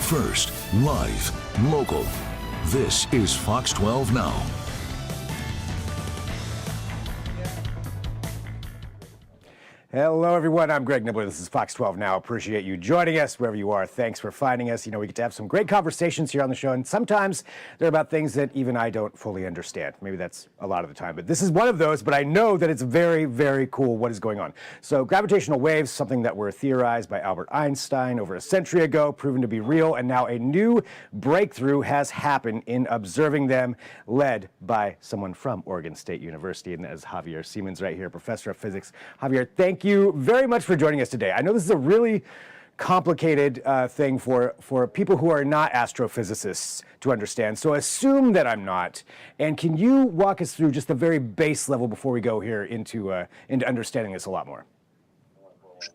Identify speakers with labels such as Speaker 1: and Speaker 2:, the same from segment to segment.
Speaker 1: First, live, local. This is Fox 12 Now.
Speaker 2: Hello, everyone. I'm Greg Nibbler. This is Fox 12 Now. Appreciate you joining us wherever you are. Thanks for finding us. You know, we get to have some great conversations here on the show, and sometimes they're about things that even I don't fully understand. Maybe that's a lot of the time, but this is one of those, but I know that it's very, very cool what is going on. So gravitational waves, something that were theorized by Albert Einstein over a century ago, proven to be real, and now a new breakthrough has happened in observing them, led by someone from Oregon State University, and that is Xavier Siemens right here, professor of physics. Javier, thank you very much for joining us today. I know this is a really complicated thing for people who are not astrophysicists to understand, so assume that I'm not. And can you walk us through just the very base level before we go here into understanding this a lot more?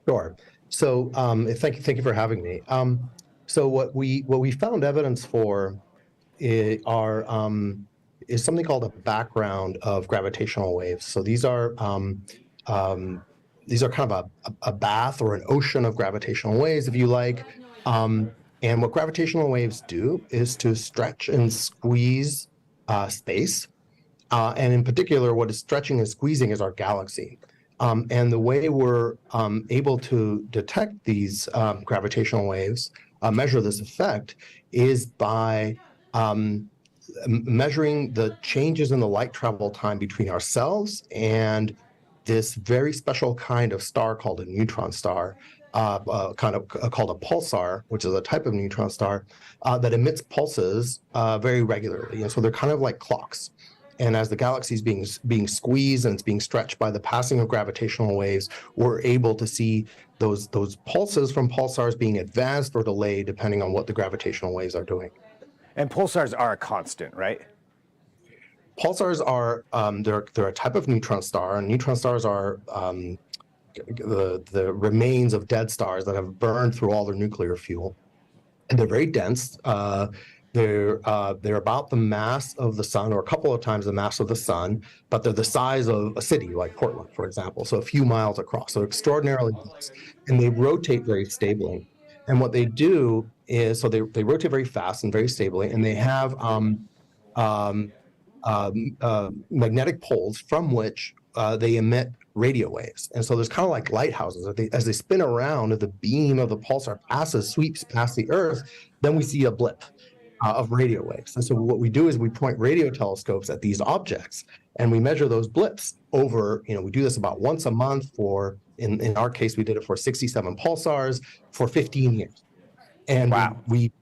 Speaker 3: Sure. So thank you for having me. So what we found evidence for is something called a background of gravitational waves. So these are kind of a bath or an ocean of gravitational waves, if you like. And what gravitational waves do is to stretch and squeeze space. And in particular, what is stretching and squeezing is our galaxy. And the way we're able to detect these gravitational waves, measure this effect, is by measuring the changes in the light travel time between ourselves and this very special kind of star called a neutron star, called a pulsar, which is a type of neutron star that emits pulses very regularly. And so they're kind of like clocks. And as the galaxy is being squeezed and it's being stretched by the passing of gravitational waves, we're able to see those pulses from pulsars being advanced or delayed depending on what the gravitational waves are doing.
Speaker 2: And pulsars are a constant, right?
Speaker 3: Pulsars are they're a type of neutron star, and neutron stars are the remains of dead stars that have burned through all their nuclear fuel, and they're very dense. They're about the mass of the sun, or a couple of times the mass of the sun, but they're the size of a city like Portland, for example, so a few miles across. So extraordinarily dense, and they rotate very stably. And what they do is, so they rotate very fast and very stably, and they have magnetic poles from which they emit radio waves. And so there's kind of like lighthouses. As they spin around, if the beam of the pulsar sweeps past the Earth, then we see a blip of radio waves. And so what we do is we point radio telescopes at these objects, and we measure those blips over, we do this about once a month for, in our case, we did it for 67 pulsars for 15 years. And
Speaker 2: wow.
Speaker 3: we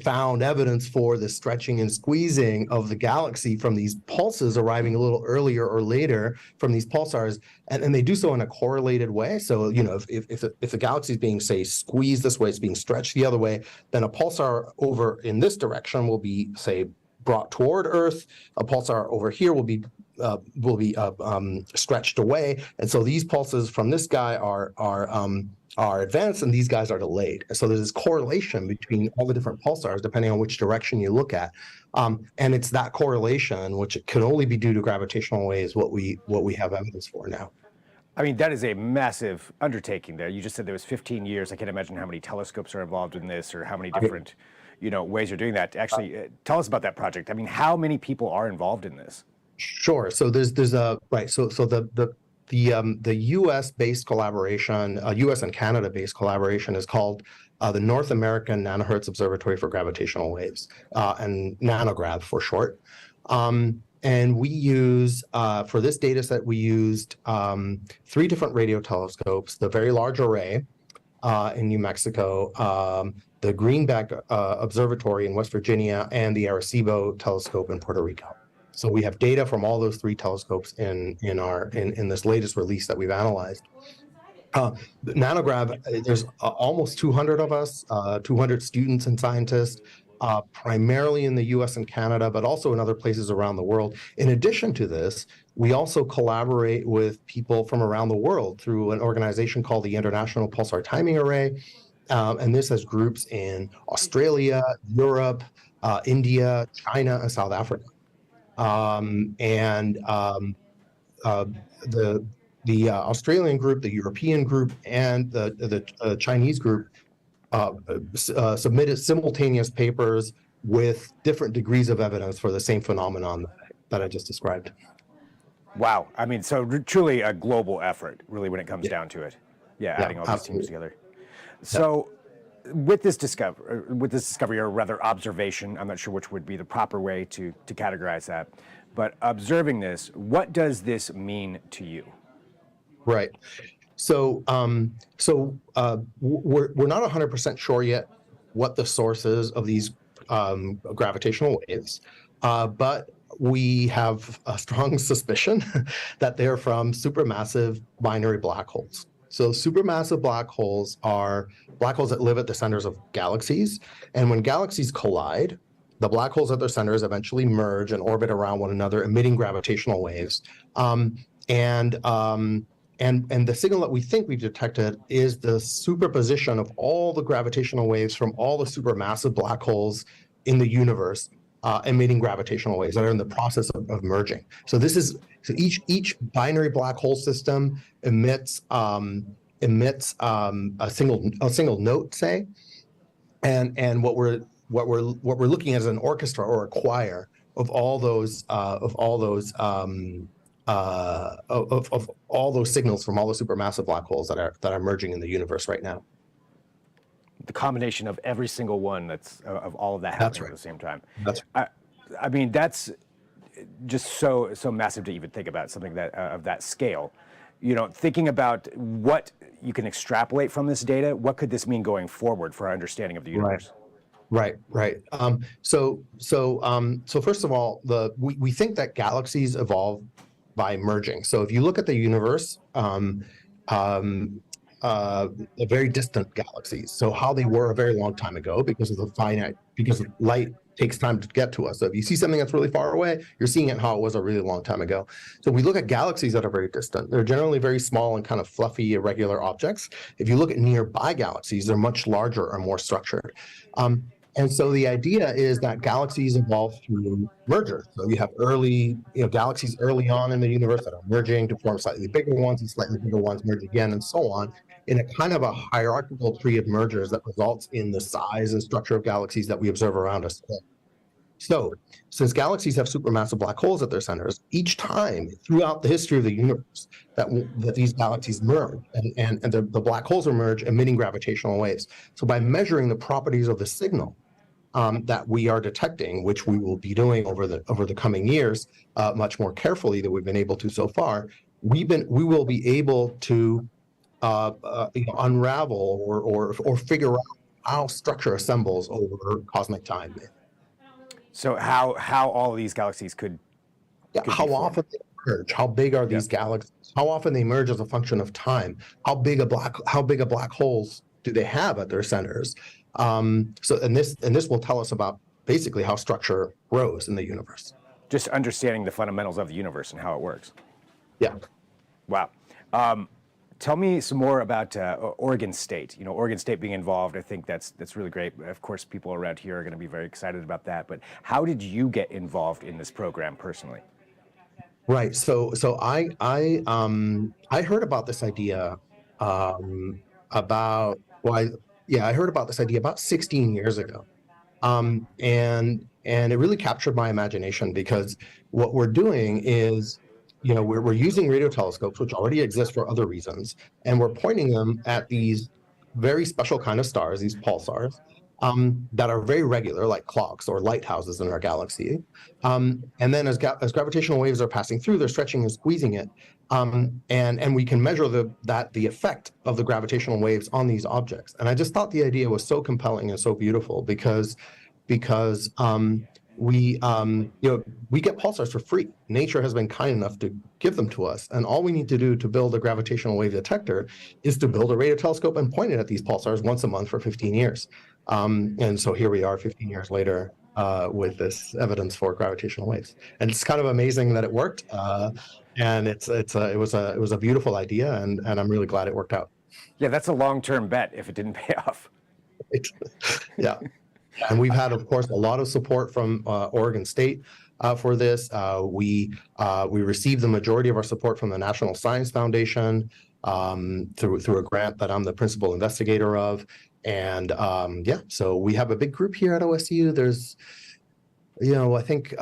Speaker 3: found evidence for the stretching and squeezing of the galaxy from these pulses arriving a little earlier or later from these pulsars, and they do so in a correlated way. So, if the galaxy is being, say, squeezed this way, it's being stretched the other way, then a pulsar over in this direction will be, say, brought toward Earth. A pulsar over here will be stretched away, and so these pulses from this guy are advanced and these guys are delayed. So there's this correlation between all the different pulsars depending on which direction you look at, and it's that correlation, which can only be due to gravitational waves, what we have evidence for now.
Speaker 2: I mean, that is a massive undertaking there. You just said there was 15 years. I can't imagine how many telescopes are involved in this or how many different ways you're doing that. Actually, tell us about that project. I mean, how many people are involved in this?
Speaker 3: Sure. So there's a right. So the U.S.-based collaboration, U.S. and Canada-based collaboration, is called the North American Nanohertz Observatory for Gravitational Waves, and NanoGrav for short. And we use, for this data set, we used 3 different radio telescopes: the Very Large Array in New Mexico, the Greenback Observatory in West Virginia, and the Arecibo telescope in Puerto Rico. So we have data from all those 3 telescopes in this latest release that we've analyzed. NanoGrav, there's almost 200 of us, 200 students and scientists, primarily in the U.S. and Canada, but also in other places around the world. In addition to this, we also collaborate with people from around the world through an organization called the International Pulsar Timing Array. And this has groups in Australia, Europe, India, China, and South Africa. The Australian group, the European group, and the Chinese group submitted simultaneous papers with different degrees of evidence for the same phenomenon that I just described.
Speaker 2: Wow. I mean, so truly a global effort, really, when it comes down to it. Yeah,
Speaker 3: Yeah,
Speaker 2: adding all these teams
Speaker 3: absolutely.
Speaker 2: together. So, with this discovery, or rather observation, I'm not sure which would be the proper way to categorize that, but observing this, what does this mean to you?
Speaker 3: Right. So, we're not 100% sure yet what the source is of these gravitational waves, but we have a strong suspicion that they're from supermassive binary black holes. So supermassive black holes are black holes that live at the centers of galaxies, and when galaxies collide, the black holes at their centers eventually merge and orbit around one another, emitting gravitational waves. And the signal that we think we've detected is the superposition of all the gravitational waves from all the supermassive black holes in the universe, emitting gravitational waves that are in the process of merging. So each binary black hole system emits a single note, say, and what we're looking at is an orchestra or a choir of all those of all those signals from all the supermassive black holes that are merging in the universe right now.
Speaker 2: The combination of every single one of all of that happening at the same time.
Speaker 3: That's right.
Speaker 2: I mean, that's just so massive to even think about something that of that scale. You know, thinking about what you can extrapolate from this data, what could this mean going forward for our understanding of the universe?
Speaker 3: Right. So first of all, we think that galaxies evolve by merging. So if you look at the universe, very distant galaxies, so how they were a very long time ago, because light takes time to get to us. So if you see something that's really far away, you're seeing it how it was a really long time ago. So we look at galaxies that are very distant. They're generally very small and kind of fluffy, irregular objects. If you look at nearby galaxies, they're much larger and more structured. And so the idea is that galaxies evolve through merger. So you have galaxies early on in the universe that are merging to form slightly bigger ones, and slightly bigger ones merge again, and so on, in a kind of a hierarchical tree of mergers that results in the size and structure of galaxies that we observe around us today. So, since galaxies have supermassive black holes at their centers, each time throughout the history of the universe that these galaxies merge and the black holes emerge, emitting gravitational waves. So by measuring the properties of the signal that we are detecting, which we will be doing over the coming years, much more carefully than we've been able to so far, we will be able to unravel or figure out how structure assembles over cosmic time.
Speaker 2: So how all of these galaxies could
Speaker 3: how often they merge, how big are these galaxies, how often they merge as a function of time, how big a black holes do they have at their centers. This will tell us about basically how structure grows in the universe.
Speaker 2: Just understanding the fundamentals of the universe and how it works.
Speaker 3: Yeah.
Speaker 2: Wow. Tell me some more about Oregon State. You know, Oregon State being involved, I think that's really great. Of course, people around here are going to be very excited about that. But how did you get involved in this program personally?
Speaker 3: Right. So I heard about this idea I heard about this idea about 16 years ago. And it really captured my imagination, because what we're doing is, we're using radio telescopes, which already exist for other reasons, and we're pointing them at these very special kind of stars, these pulsars, that are very regular, like clocks or lighthouses in our galaxy. And then as gravitational waves are passing through, they're stretching and squeezing it. And we can measure the effect of the gravitational waves on these objects. And I just thought the idea was so compelling and so beautiful, because we get pulsars for free. Nature has been kind enough to give them to us, and all we need to do to build a gravitational wave detector is to build a radio telescope and point it at these pulsars once a month for 15 years. And so here we are 15 years later with this evidence for gravitational waves, and it's kind of amazing that it worked. And it was a beautiful idea, and I'm really glad it worked out.
Speaker 2: Yeah, that's a long-term bet if it didn't pay off.
Speaker 3: Yeah. And we've had, of course, a lot of support from Oregon State for this. We received the majority of our support from the National Science Foundation through a grant that I'm the principal investigator of. And yeah, so we have a big group here at OSU. There's, I think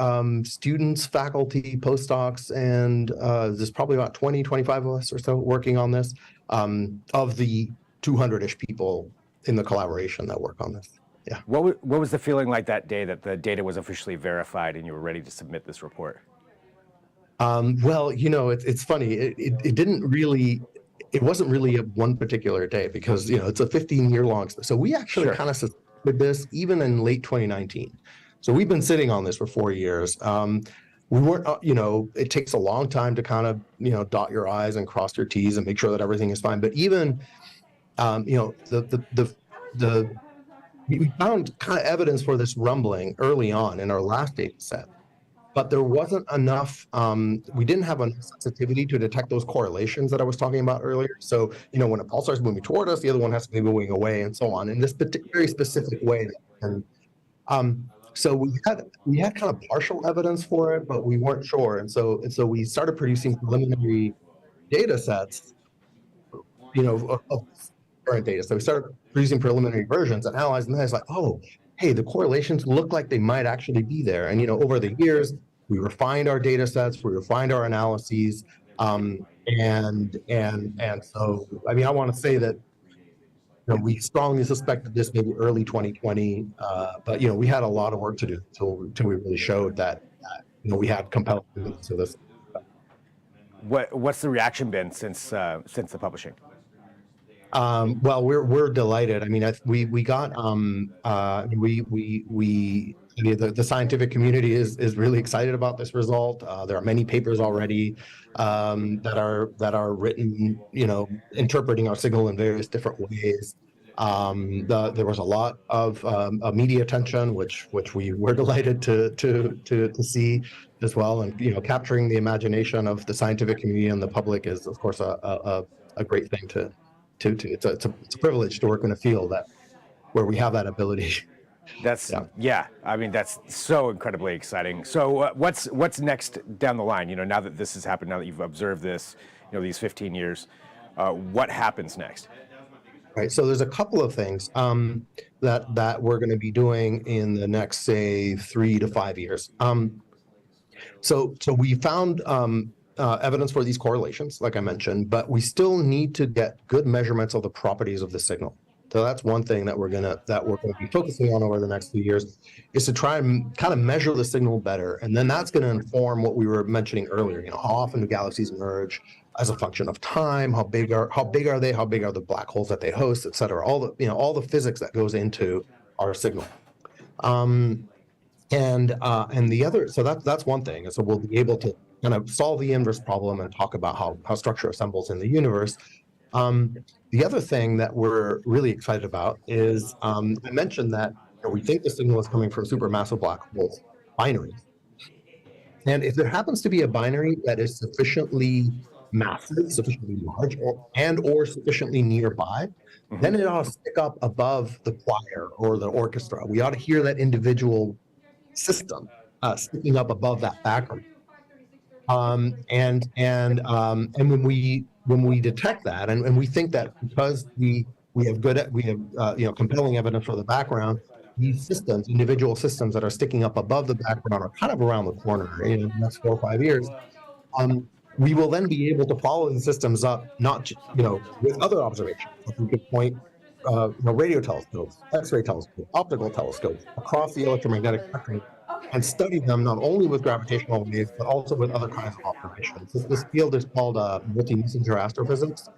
Speaker 3: students, faculty, postdocs, and there's probably about 20, 25 of us or so working on this, of the 200-ish people in the collaboration that work on this. Yeah.
Speaker 2: What was the feeling like that day that the data was officially verified and you were ready to submit this report?
Speaker 3: Well, it's funny. It didn't really, it wasn't really a one particular day because, it's a 15-year long. So we actually
Speaker 2: Sure.
Speaker 3: kind of suspected this even in late 2019. So we've been sitting on this for 4 years. We weren't, it takes a long time to kind of, dot your I's and cross your T's and make sure that everything is fine. But even, we found kind of evidence for this rumbling early on in our last data set. But there wasn't enough, we didn't have enough sensitivity to detect those correlations that I was talking about earlier. So, when a pulsar is moving toward us, the other one has to be moving away and so on in this very specific way. And so we had kind of partial evidence for it, but we weren't sure. And so we started producing preliminary data sets, of current data. So we started producing preliminary versions and analyzing them. It's like, oh, hey, the correlations look like they might actually be there. And over the years, we refined our data sets, we refined our analyses, and so I want to say that we strongly suspected this maybe early 2020, but we had a lot of work to do until we really showed that we had compelling evidence to this.
Speaker 2: What's the reaction been since the publishing?
Speaker 3: Well, we're delighted. We got the scientific community is really excited about this result. There are many papers already that are written, interpreting our signal in various different ways. There was a lot of media attention, which we were delighted to see as well. And capturing the imagination of the scientific community and the public is, of course, a great thing to it's a privilege to work in a field where we have that ability.
Speaker 2: That's that's so incredibly exciting. So what's next down the line? Now that this has happened, now that you've observed this, these 15 years, what happens next?
Speaker 3: Right. So there's a couple of things that we're going to be doing in the next, say, 3 to 5 years. So we found evidence for these correlations, like I mentioned, but we still need to get good measurements of the properties of the signal. So that's one thing that we're going to be focusing on over the next few years, is to try and kind of measure the signal better, and then that's going to inform what we were mentioning earlier. How often do galaxies emerge as a function of time? How big are they? How big are the black holes that they host, et cetera? All the physics that goes into our signal. And the other, so that's one thing. And so we'll be able to kind of solve the inverse problem and talk about how structure assembles in the universe. The other thing that we're really excited about is I mentioned that we think the signal is coming from supermassive black holes, binaries. And if there happens to be a binary that is sufficiently massive, sufficiently large, or sufficiently nearby, then it ought to stick up above the choir or the orchestra. We ought to hear that individual system sticking up above that background. And when we detect that, and we think that because we have compelling evidence for the background, these systems, individual systems that are sticking up above the background, are kind of around the corner in the next 4 or 5 years. We will then be able to follow the systems up, not with other observations. We could point radio telescopes, X-ray telescopes, optical telescopes across the electromagnetic spectrum, and study them not only with gravitational waves, but also with other kinds of observations. This field is called multi-messenger astrophysics,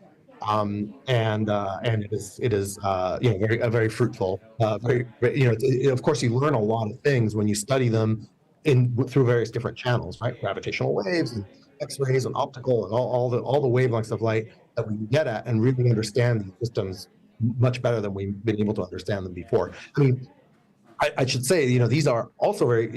Speaker 3: and it is very fruitful. Of course, you learn a lot of things when you study them through various different channels, right? Gravitational waves and X-rays and optical and all the wavelengths of light that we can get at and really understand these systems much better than we've been able to understand them before. I should say, these are also very,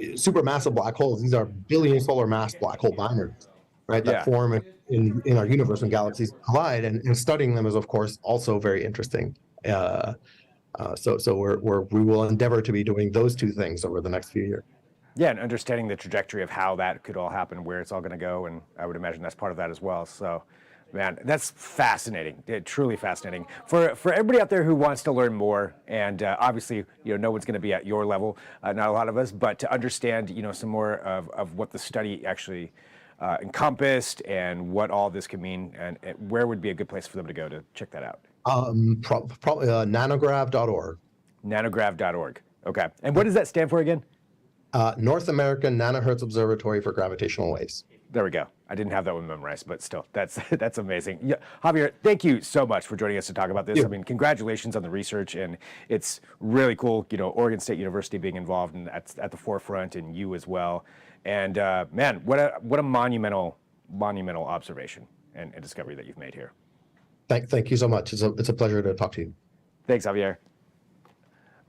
Speaker 3: supermassive black holes. These are billion solar mass black hole binaries, right? That form in our universe when galaxies collide, and studying them is, of course, also very interesting. So we will endeavor to be doing those two things over the next few years.
Speaker 2: Yeah, and understanding the trajectory of how that could all happen, where it's all going to go, and I would imagine that's part of that as well. So Man, that's fascinating. Truly fascinating. For everybody out there who wants to learn more, and obviously, no one's going to be at your level, not a lot of us, but to understand, some more of what the study actually encompassed and what all this could mean, and where would be a good place for them to go to check that out?
Speaker 3: Probably nanograv.org.
Speaker 2: Nanograv.org. Okay. And what does that stand for again?
Speaker 3: North American Nanohertz Observatory for Gravitational Waves.
Speaker 2: There we go. I didn't have that one memorized, but still, that's amazing. Yeah, Javier, thank you so much for joining us to talk about this.
Speaker 3: Yeah.
Speaker 2: I mean, congratulations on the research, and it's really cool. Oregon State University being involved and at the forefront, and you as well. And man, what a monumental observation and discovery that you've made here.
Speaker 3: Thank you so much. It's a pleasure to talk to you.
Speaker 2: Thanks, Javier.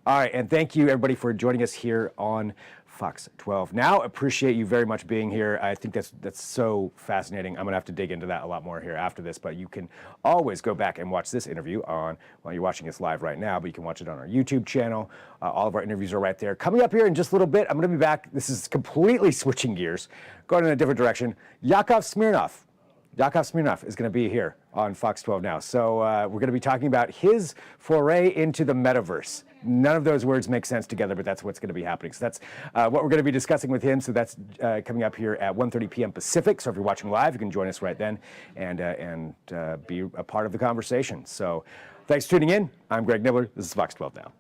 Speaker 2: All right, and thank you everybody for joining us here on Fox 12 Now. Appreciate you very much being here. I think that's so fascinating. I'm gonna have to dig into that a lot more here after this, but you can always go back and watch this interview while you're watching us live right now, but you can watch it on our YouTube channel. All of our interviews are right there. Coming up here in just a little bit, I'm gonna be back. This is completely switching gears, going in a different direction. Yakov Smirnoff is going to be here on Fox 12 Now. So we're going to be talking about his foray into the metaverse. None of those words make sense together, but that's what's going to be happening. So that's what we're going to be discussing with him. So that's coming up here at 1:30 p.m. Pacific. So if you're watching live, you can join us right then and be a part of the conversation. So thanks for tuning in. I'm Greg Nibbler. This is Fox 12 Now.